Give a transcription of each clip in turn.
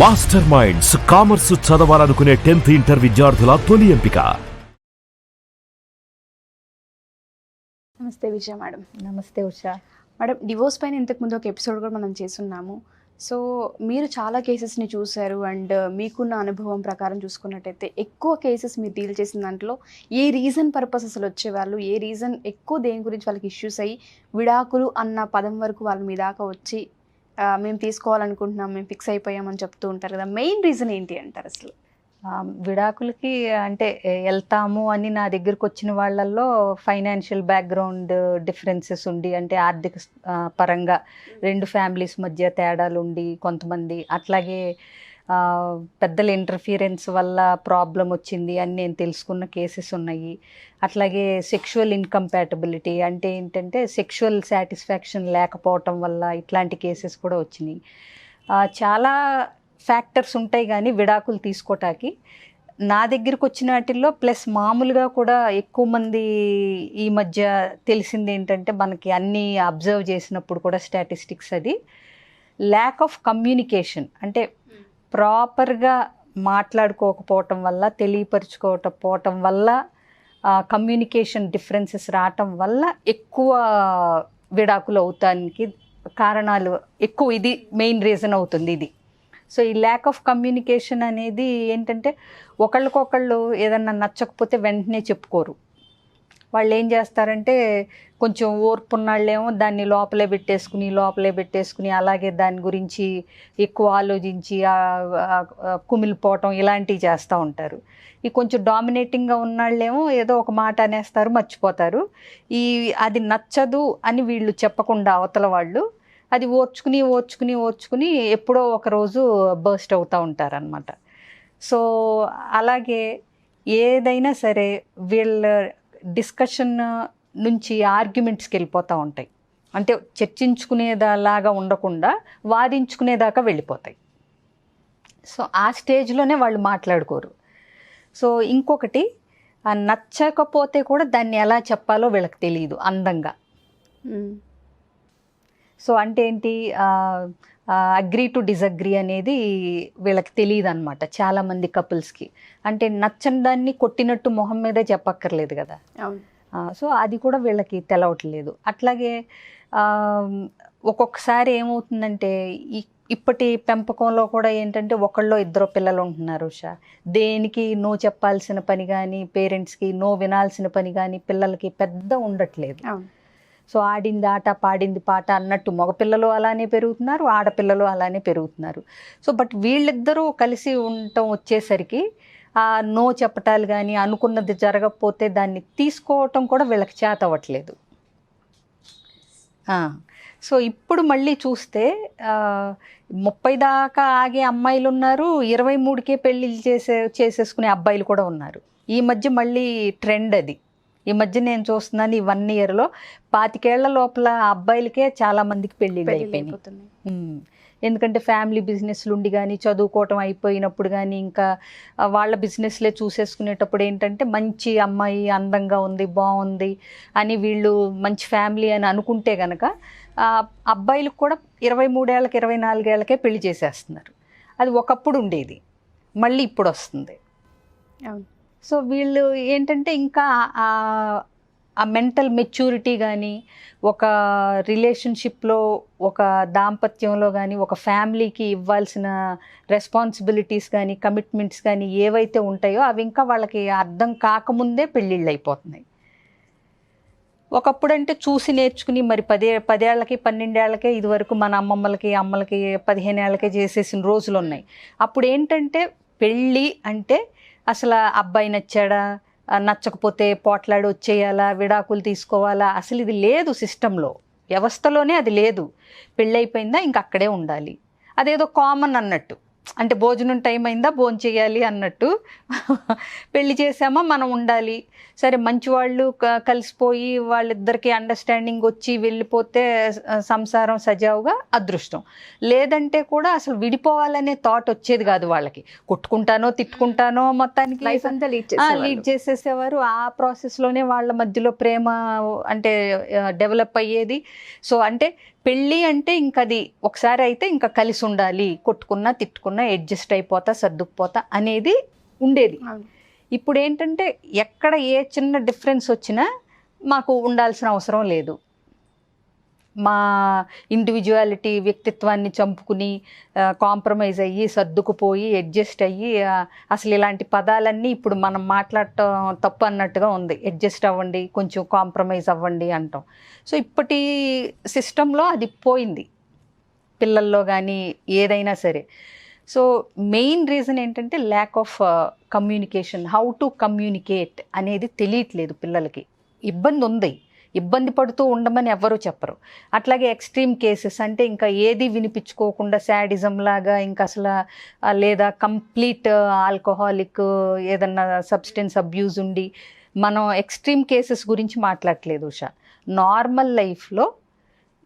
Master minds commerce చదవాలనుకునే 10th inter విద్యార్థుల తొలి ఎంపిక. నమస్తే విజయ మేడం. నమస్తే ఉషా మేడం, డివోర్స్ పైన ఇంతకుముందు ఒక ఎపిసోడ్ కూడా మనం చేస్తున్నాము. సో మీరు చాలా కేసెస్ని చూశారు అండ్ మీకున్న అనుభవం ప్రకారం చూసుకున్నట్టయితే ఎక్కువ కేసెస్ మీరు డీల్ చేసిన దాంట్లో ఏ రీజన్ పర్పస్ అసలు వచ్చేవాళ్ళు, ఏ రీజన్ ఎక్కువ దేని గురించి వాళ్ళకి ఇష్యూస్ అయ్యి విడాకులు అన్న పదం వరకు వాళ్ళ మీ దాకా వచ్చి మేము తీసుకోవాలనుకుంటున్నాం, మేము ఫిక్స్ అయిపోయామని చెప్తూ ఉంటారు కదా, మెయిన్ రీజన్ ఏంటి అంటారు అసలు? విడాకులకి అంటే వెళ్తాము అని నా దగ్గరకు వచ్చిన వాళ్ళల్లో ఫైనాన్షియల్ బ్యాక్గ్రౌండ్ డిఫరెన్సెస్ ఉండి, అంటే ఆర్థిక పరంగా రెండు ఫ్యామిలీస్ మధ్య తేడాలు ఉండి, కొంతమంది అట్లాగే పెద్దల ఇంటర్ఫియరెన్స్ వల్ల ప్రాబ్లం వచ్చింది అని నేను తెలుసుకున్న కేసెస్ ఉన్నాయి. అట్లాగే సెక్షువల్ ఇన్కంపాటబిలిటీ అంటే ఏంటంటే సెక్షువల్ సాటిస్ఫాక్షన్ లేకపోవటం వల్ల ఇట్లాంటి కేసెస్ కూడా వచ్చినాయి. చాలా ఫ్యాక్టర్స్ ఉంటాయి కానీ విడాకులు తీసుకోవటానికి నా దగ్గరికి వచ్చిన వాటిల్లో ప్లస్ మామూలుగా కూడా ఎక్కువ మంది ఈ మధ్య తెలిసింది ఏంటంటే మనకి అన్నీ అబ్జర్వ్ చేసినప్పుడు కూడా స్టాటిస్టిక్స్ అది ల్యాక్ ఆఫ్ కమ్యూనికేషన్, అంటే ప్రాపర్గా మాట్లాడుకోకపోవటం వల్ల, తెలియపరుచుకోకపోవటం వల్ల, కమ్యూనికేషన్ డిఫరెన్సెస్ రావటం వల్ల ఎక్కువ విడాకులు అవుతానికి కారణాలు ఎక్కువ. ఇది మెయిన్ రీజన్ అవుతుంది ఇది. సో ఈ ల్యాక్ ఆఫ్ కమ్యూనికేషన్ అనేది ఏంటంటే ఒకళ్ళకొకళ్ళు ఏదన్నా నచ్చకపోతే వెంటనే చెప్పుకోరు. వాళ్ళు ఏం చేస్తారంటే కొంచెం ఓర్పున్నాళ్ళేమో దాన్ని లోపలే పెట్టేసుకుని అలాగే దాని గురించి ఎక్కువ ఆలోచించి కుమిలిపోవటం ఇలాంటివి చేస్తూ ఉంటారు. ఈ కొంచెం డామినేటింగ్గా ఉన్నాళ్ళేమో ఏదో ఒక మాట అనేస్తారు, మర్చిపోతారు. అది నచ్చదు అని వీళ్ళు చెప్పకుండా అవతల వాళ్ళు అది ఓర్చుకుని ఎప్పుడో ఒకరోజు బర్స్ట్ అవుతూ ఉంటారనమాట. సో అలాగే ఏదైనా సరే వీళ్ళ డిస్కషన్ నుంచి ఆర్గ్యుమెంట్స్కి వెళ్ళిపోతూ ఉంటాయి. అంటే చర్చించుకునేలాగా ఉండకుండా వాదించుకునేదాకా వెళ్ళిపోతాయి. సో ఆ స్టేజ్లోనే వాళ్ళు మాట్లాడుకోరు. సో ఇంకొకటి, నచ్చకపోతే కూడా దాన్ని ఎలా చెప్పాలో వీళ్ళకి తెలియదు అందంగా. సో అంటే ఏంటి, అగ్రీ టు డిసగ్రీ అనేది వీళ్ళకి తెలియదు అనమాట చాలామంది కపుల్స్కి. అంటే నచ్చని దాన్ని కొట్టినట్టు మొహం మీదే చెప్పక్కర్లేదు కదా. సో అది కూడా వీళ్ళకి తెలవట్లేదు. అట్లాగే ఒక్కొక్కసారి ఏమవుతుందంటే ఇప్పటి పెంపకంలో కూడా ఏంటంటే ఒకళ్ళో ఇద్దరు పిల్లలు ఉంటున్నారు ఉషా. దేనికి నో చెప్పాల్సిన పని కానీ, పేరెంట్స్కి నో వినాల్సిన పని కానీ పిల్లలకి పెద్ద ఉండట్లేదు. సో ఆడింది ఆట పాడింది పాట అన్నట్టు మగపిల్లలు అలానే పెరుగుతున్నారు, ఆడపిల్లలు అలానే పెరుగుతున్నారు. సో బట్ వీళ్ళిద్దరూ కలిసి ఉండటం వచ్చేసరికి నో చెప్పటాలు కానీ, అనుకున్నది జరగకపోతే దాన్ని తీసుకోవటం కూడా వీళ్ళకి చేత అవ్వట్లేదు. సో ఇప్పుడు మళ్ళీ చూస్తే 30 దాకా ఆగే అమ్మాయిలు ఉన్నారు, 23కే పెళ్ళిళ్ళు చేసేసుకునే అబ్బాయిలు కూడా ఉన్నారు. ఈ మధ్య మళ్ళీ ట్రెండ్ అది. ఈ మధ్య నేను చూస్తున్నాను ఈ 1 yearలో 25 ఏళ్ల లోపల అబ్బాయిలకే చాలా మందికి పెళ్ళిళ్ళు అయిపోయినాయి. ఎందుకంటే ఫ్యామిలీ బిజినెస్లు ఉండి కానీ, చదువుకోవటం అయిపోయినప్పుడు కానీ, ఇంకా వాళ్ళ బిజినెస్లే చూసేసుకునేటప్పుడు ఏంటంటే మంచి అమ్మాయి అందంగా ఉంది, బాగుంది అని వీళ్ళు మంచి ఫ్యామిలీ అని అనుకుంటే కనుక అబ్బాయిలకు కూడా 23 ఏళ్ళకి 24 ఏళ్ళకే పెళ్లి చేసేస్తున్నారు. అది ఒకప్పుడు ఉండేది, మళ్ళీ ఇప్పుడు వస్తుంది. సో వీళ్ళు ఏంటంటే ఇంకా ఆ మెంటల్ మెచ్యూరిటీ కానీ, ఒక రిలేషన్షిప్లో, ఒక దాంపత్యంలో కానీ, ఒక ఫ్యామిలీకి ఇవ్వాల్సిన రెస్పాన్సిబిలిటీస్ కానీ, కమిట్మెంట్స్ కానీ ఏవైతే ఉంటాయో అవి ఇంకా వాళ్ళకి అర్థం కాకముందే పెళ్ళిళ్ళు అయిపోతున్నాయి. ఒకప్పుడు అంటే చూసి నేర్చుకుని మరి 10 ఏళ్ళకి 12 ఏళ్ళకే ఇదివరకు మన అమ్మమ్మలకి 15 ఏళ్ళకే చేసేసిన రోజులు ఉన్నాయి. అప్పుడు ఏంటంటే పెళ్ళి అంటే అసలు అబ్బాయి నచ్చాడా, నచ్చకపోతే పోట్లాడి వచ్చేయాలా, విడాకులు తీసుకోవాలా, అసలు ఇది లేదు సిస్టంలో, వ్యవస్థలోనే అది లేదు. పెళ్ళైపోయిందా ఇంక అక్కడే ఉండాలి, అదేదో కామన్ అన్నట్టు. అంటే భోజనం టైం అయిందా భోజనం చేయాలి అన్నట్టు, పెళ్లి చేసామా మనం ఉండాలి. సరే మంచి వాళ్ళు కలిసిపోయి వాళ్ళిద్దరికి అండర్స్టాండింగ్ వచ్చి వెళ్ళిపోతే సంసారం సజావుగా అదృష్టం. లేదంటే కూడా అసలు విడిపోవాలనే థాట్ వచ్చేది కాదు వాళ్ళకి. కొట్టుకుంటానో తిట్టుకుంటానో మొత్తానికి లైఫ్ అంతా లీడ్ చేసేసేవారు. ఆ ప్రాసెస్లోనే వాళ్ళ మధ్యలో ప్రేమ అంటే డెవలప్ అయ్యేది. సో అంటే పెళ్ళి అంటే ఇంక అది ఒకసారి అయితే ఇంకా కలిసి ఉండాలి, కొట్టుకున్నా తిట్టుకున్నా అడ్జస్ట్ అయిపోతా సర్దుకుపోతా అనేది ఉండేది. ఇప్పుడు ఏంటంటే ఎక్కడ ఏ చిన్న డిఫరెన్స్ వచ్చినా మాకు ఉండాల్సిన అవసరం లేదు. మా ఇండివిజువాలిటీ వ్యక్తిత్వాన్ని చంపుకుని కాంప్రమైజ్ అయ్యి సర్దుకుపోయి అడ్జస్ట్ అయ్యి అసలు ఇలాంటి పదాలన్నీ ఇప్పుడు మనం మాట్లాడటం తప్పు అన్నట్టుగా ఉంది. అడ్జస్ట్ అవ్వండి, కొంచెం కాంప్రమైజ్ అవ్వండి అంటాం. సో ఇప్పటి సిస్టంలో అది పోయింది పిల్లల్లో కానీ ఏదైనా సరే. సో మెయిన్ రీజన్ ఏంటంటే lack of communication. How to communicate అనేది తెలియట్లేదు పిల్లలకి. ఇబ్బంది ఉంది, ఇబ్బంది పడుతూ ఉండమని ఎవ్వరూ చెప్పరు. అట్లాగే ఎక్స్ట్రీమ్ కేసెస్ అంటే ఇంకా ఏది వినిపించుకోకుండా శాడిజం లాగా ఇంకా అసలు లేదా కంప్లీట్ ఆల్కహాలిక్ ఏదన్నా సబ్స్టెన్స్ అబ్యూజ్ ఉండి మనం ఎక్స్ట్రీమ్ కేసెస్ గురించి మాట్లాడట్లేదు ఉషా. నార్మల్ లైఫ్లో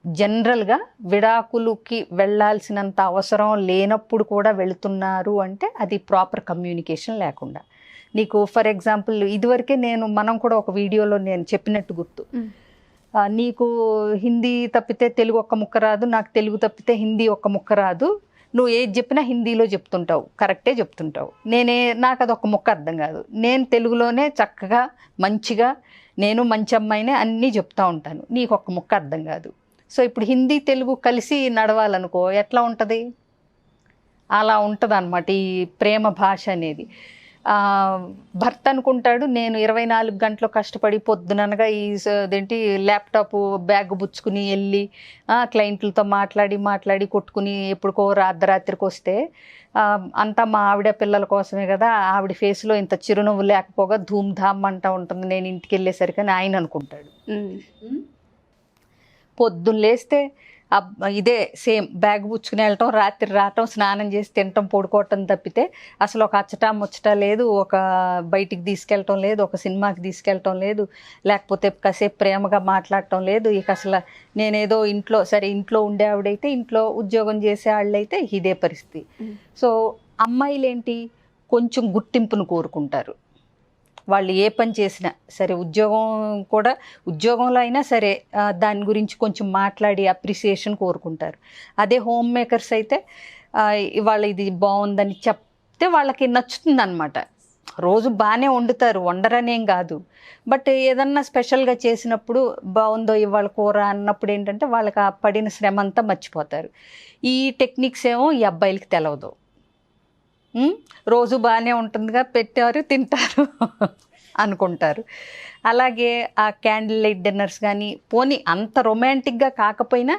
జనరల్గా విడాకులకి వెళ్ళాల్సినంత అవసరం లేనప్పుడు కూడా వెళుతున్నారు అంటే అది ప్రాపర్ కమ్యూనికేషన్ లేకుండా. నీకు ఫర్ ఎగ్జాంపుల్ ఇదివరకే మనం కూడా ఒక వీడియోలో నేను చెప్పినట్టు గుర్తు, నీకు హిందీ తప్పితే తెలుగు ఒక్క ముక్క రాదు, నాకు తెలుగు తప్పితే హిందీ ఒక్క ముక్క రాదు, నువ్వు ఏది చెప్పినా హిందీలో చెప్తుంటావు, కరెక్టే చెప్తుంటావు, నాకు అది ఒక్క ముక్క అర్థం కాదు, నేను తెలుగులోనే చక్కగా మంచిగా నేను మంచి అమ్మాయినే అన్నీ చెప్తా ఉంటాను, నీకు ఒక్క ముక్క అర్థం కాదు. సో ఇప్పుడు హిందీ తెలుగు కలిసి నడవాలనుకో ఎట్లా ఉంటుంది? అలా ఉంటుంది అన్నమాట ఈ ప్రేమ భాష అనేది. భర్త అనుకుంటాడు నేను 24 గంటలు కష్టపడి పొద్దుననగా అదేంటి ల్యాప్టాప్ బ్యాగ్ బుచ్చుకుని వెళ్ళి క్లయింట్లతో మాట్లాడి కొట్టుకుని ఎప్పుడుకో అర్ధరాత్రికి వస్తే అంతా మా ఆవిడ పిల్లల కోసమే కదా, ఆవిడ ఫేస్లో ఇంత చిరునవ్వు లేకపోగా ధూమ్ ధామ్ అంటూ ఉంటుంది నేను ఇంటికి వెళ్ళేసరికి అని ఆయన అనుకుంటాడు. పొద్దున్న లేస్తే ఇదే సేమ్ బ్యాగ్ పుచ్చుకుని వెళ్ళటం, రాత్రి రావటం, స్నానం చేసి తినటం, పడుకోవటం తప్పితే అసలు ఒక అచ్చటా ముచ్చట లేదు, ఒక బయటికి తీసుకెళ్ళటం లేదు, ఒక సినిమాకి తీసుకెళ్ళటం లేదు, లేకపోతే కాసేపు ప్రేమగా మాట్లాడటం లేదు. ఇక అసలు నేనేదో ఇంట్లో ఉండే ఆవిడైతే, ఇంట్లో ఉద్యోగం చేసే వాళ్ళైతే ఇదే పరిస్థితి. సో అమ్మాయిలు ఏంటి కొంచెం గుర్తింపును కోరుకుంటారు. వాళ్ళు ఏ పని చేసినా సరే, ఉద్యోగంలో అయినా సరే దాని గురించి కొంచెం మాట్లాడి అప్రిసియేషన్ కోరుకుంటారు. అదే హోమ్ మేకర్స్ అయితే ఇవాళ ఇది బాగుందని చెప్తే వాళ్ళకి నచ్చుతుంది అనమాట. రోజు బాగానే వండుతారు, వండరనేం కాదు, బట్ ఏదన్నా స్పెషల్గా చేసినప్పుడు బాగుందో ఇవాళ కూర అన్నప్పుడు ఏంటంటే వాళ్ళకి ఆ పడిన శ్రమ అంతా మర్చిపోతారు. ఈ టెక్నిక్స్ ఏమో ఈ అబ్బాయిలకి తెలవదు. రోజు బాగానే ఉంటుందిగా పెట్టారు తింటారు అనుకుంటారు. అలాగే ఆ క్యాండిల్ లైట్ డిన్నర్స్ కానీ పోనీ అంత రొమాంటిక్గా కాకపోయినా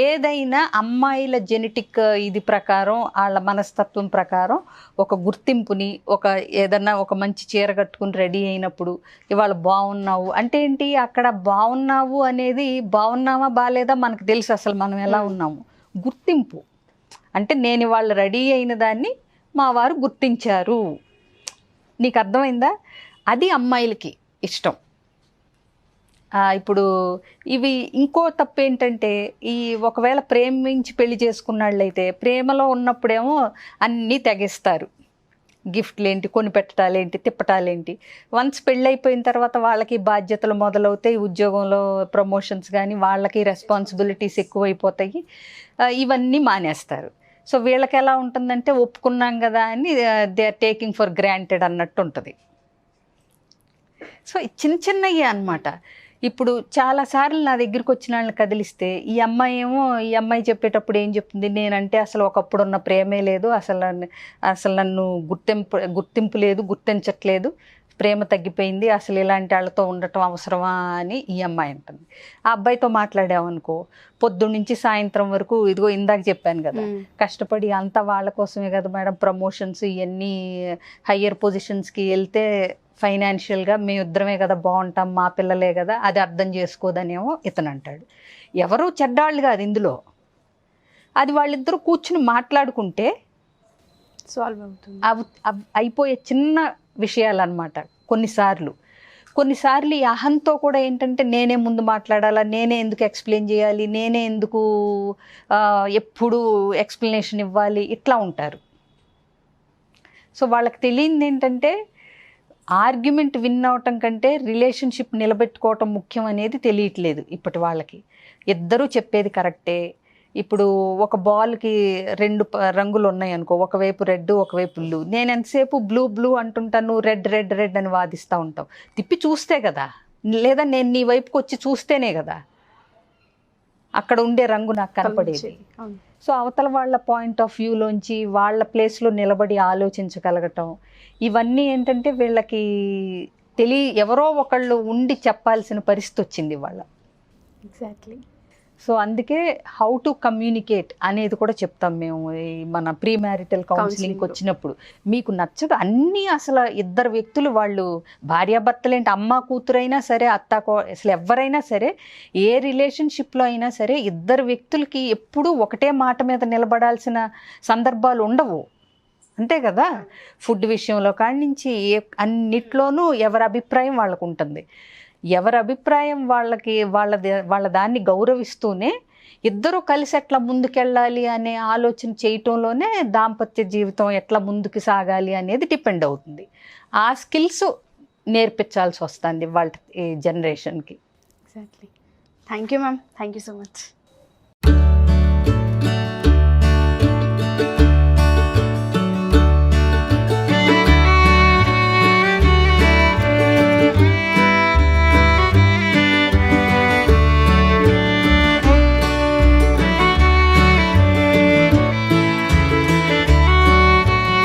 ఏదైనా అమ్మాయిల జెనెటిక్ ఇది ప్రకారం వాళ్ళ మనస్తత్వం ప్రకారం ఒక గుర్తింపుని ఏదన్నా ఒక మంచి చీర కట్టుకుని రెడీ అయినప్పుడు ఇవాళ బాగున్నావు అంటే ఏంటి, అక్కడ బాగున్నావు అనేది బాగున్నావా బాగాలేదా మనకు తెలుసు, అసలు మనం ఎలా ఉన్నాము. గుర్తింపు అంటే నేను ఇవాళ రెడీ అయిన దాన్ని మా వారు గుర్తించారు, నీకు అర్థమైందా? అది అమ్మాయిలకి ఇష్టం. ఇప్పుడు ఇవి ఇంకో తప్పు ఏంటంటే ఒకవేళ ప్రేమించి పెళ్లి చేసుకున్నాళ్ళైతే ప్రేమలో ఉన్నప్పుడేమో అన్నీ తెగిస్తారు, గిఫ్ట్లు ఏంటి, కొని పెట్టాలేంటి, తిప్పటాలేంటి. వన్స్ పెళ్ళైపోయిన తర్వాత వాళ్ళకి బాధ్యతలు మొదలవుతాయి, ఉద్యోగంలో ప్రమోషన్స్ కానీ వాళ్ళకి రెస్పాన్సిబిలిటీస్ ఎక్కువైపోతాయి, ఇవన్నీ మానేస్తారు. సో వీళ్ళకి ఎలా ఉంటుందంటే ఒప్పుకున్నాం కదా అని they are taking for granted అన్నట్టు ఉంటుంది. సో చిన్నవి అన్నమాట. ఇప్పుడు చాలాసార్లు నా దగ్గరికి వచ్చిన వాళ్ళని కదిలిస్తే ఈ అమ్మాయి చెప్పేటప్పుడు ఏం చెప్తుంది, నేనంటే అసలు ఒకప్పుడు ఉన్న ప్రేమే లేదు, అసలు నన్ను గుర్తింపు లేదు, గుర్తించట్లేదు, ప్రేమ తగ్గిపోయింది, అసలు ఇలాంటి వాళ్ళతో ఉండటం అవసరమా అని ఈ అమ్మాయి అంటుంది. ఆ అబ్బాయితో మాట్లాడామనుకో పొద్దున్నుంచి సాయంత్రం వరకు ఇదిగో ఇందాక చెప్పాను కదా, కష్టపడి అంతా వాళ్ళ కోసమే కదా మేడం, ప్రమోషన్స్ ఇవన్నీ హయ్యర్ పొజిషన్స్కి వెళ్తే ఫైనాన్షియల్గా మేమిద్దరమే కదా బాగుంటాం, మా పిల్లలే కదా, అది అర్థం చేసుకోదనేమో ఇతను అంటాడు. ఎవరు చెడ్డాళ్ళు కాదు ఇందులో, అది వాళ్ళిద్దరూ కూర్చుని మాట్లాడుకుంటే సాల్వ్ అవుతుంది, అయిపోయే చిన్న విషయాలు అన్నమాట. కొన్నిసార్లు ఈ అహంతో కూడా ఏంటంటే నేనే ముందు మాట్లాడాలా, నేనే ఎందుకు ఎక్స్ప్లెయిన్ చేయాలి, నేనే ఎందుకు ఎప్పుడు ఎక్స్ప్లెనేషన్ ఇవ్వాలి, ఇట్లా ఉంటారు. సో వాళ్ళకి తెలియంది ఏంటంటే ఆర్గ్యుమెంట్ విన్ అవటం కంటే రిలేషన్షిప్ నిలబెట్టుకోవటం ముఖ్యం అనేది తెలియట్లేదు ఇప్పటి వాళ్ళకి. ఇద్దరూ చెప్పేది కరెక్టే. ఇప్పుడు ఒక బాల్కి 2 రంగులు ఉన్నాయి అనుకో, ఒకవైపు రెడ్ ఒకవైపు బ్లూ. నేను ఎంతసేపు బ్లూ బ్లూ అంటుంటాను, నువ్వు రెడ్ రెడ్ రెడ్ అని వాదిస్తూ ఉంటావు. తిప్పి చూస్తే కదా, లేదా నేను నీ వైపుకి వచ్చి చూస్తేనే కదా అక్కడ ఉండే రంగు నాకు కనపడేది. అవును. సో అవతల వాళ్ళ పాయింట్ ఆఫ్ వ్యూలోంచి వాళ్ళ ప్లేస్లో నిలబడి ఆలోచించగలగటం, ఇవన్నీ ఏంటంటే వీళ్ళకి ఎవరో ఒకళ్ళు ఉండి చెప్పాల్సిన పరిస్థితి వచ్చింది వాళ్ళ. ఎగ్జాక్ట్లీ. సో అందుకే హౌ టు కమ్యూనికేట్ అనేది కూడా చెప్తాం మేము ఈ మన ప్రీ మ్యారిటల్ కౌన్సిలింగ్ వచ్చినప్పుడు. మీకు నచ్చదు అన్నీ అసలు ఇద్దరు వ్యక్తులు, వాళ్ళు భార్యాభర్తలేంటి, అమ్మ కూతురైనా సరే, అసలు ఎవరైనా సరే, ఏ రిలేషన్షిప్లో అయినా సరే ఇద్దరు వ్యక్తులకి ఎప్పుడూ ఒకటే మాట మీద నిలబడాల్సిన సందర్భాలు ఉండవు. అంతే కదా. ఫుడ్ విషయంలో కాడి నుంచి అన్నిట్లోనూ ఎవరి అభిప్రాయం వాళ్ళకు ఉంటుంది. ఎవరి అభిప్రాయం వాళ్ళ దాన్ని గౌరవిస్తూనే ఇద్దరూ కలిసి ఎట్లా ముందుకెళ్ళాలి అనే ఆలోచన చేయటంలోనే దాంపత్య జీవితం ఎట్లా ముందుకు సాగాలి అనేది డిపెండ్ అవుతుంది. ఆ స్కిల్స్ నేర్పించాల్సి వస్తుంది వాళ్ళ ఈ జనరేషన్కి. Exactly. Thank you ma'am, thank you so much.